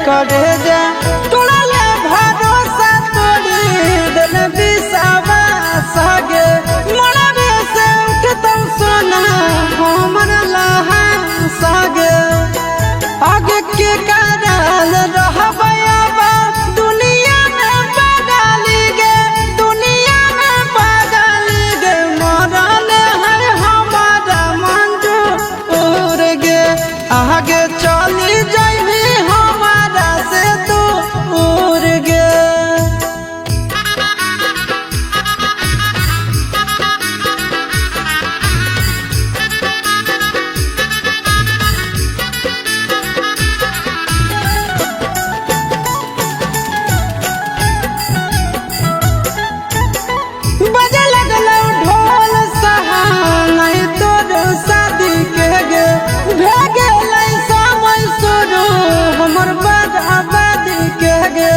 करे जा तोड़ले भरोसा तोड़ी दिल विश्वास गे मरबे से उठतौ सोना हमर लहा सागे आगे के कारण रहबै अब दुनिया में बदली गे दुनिया में बदली गे मरल है हमारा मंजूर गे आगे चली जाइबी हमारा से दूर गे। बजे लगलौ ढोल सहाय तोर शादी के गे भे गेलै समय शुरू हमर बर्बादी के गे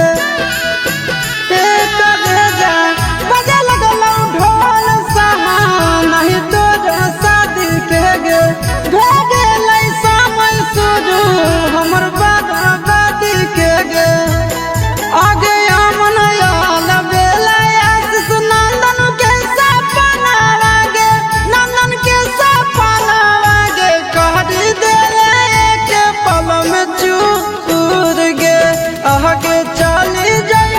बजे लगलौ ढोल सहाय तोर शादी के गे भे गेलै समय शुरू हमर बर्बादी के गे आगे अमन आल बेला आशीष नंदन के सपना गे नंदन के सपना गे कहरी देले के पल में चूर गे आगे चली जाए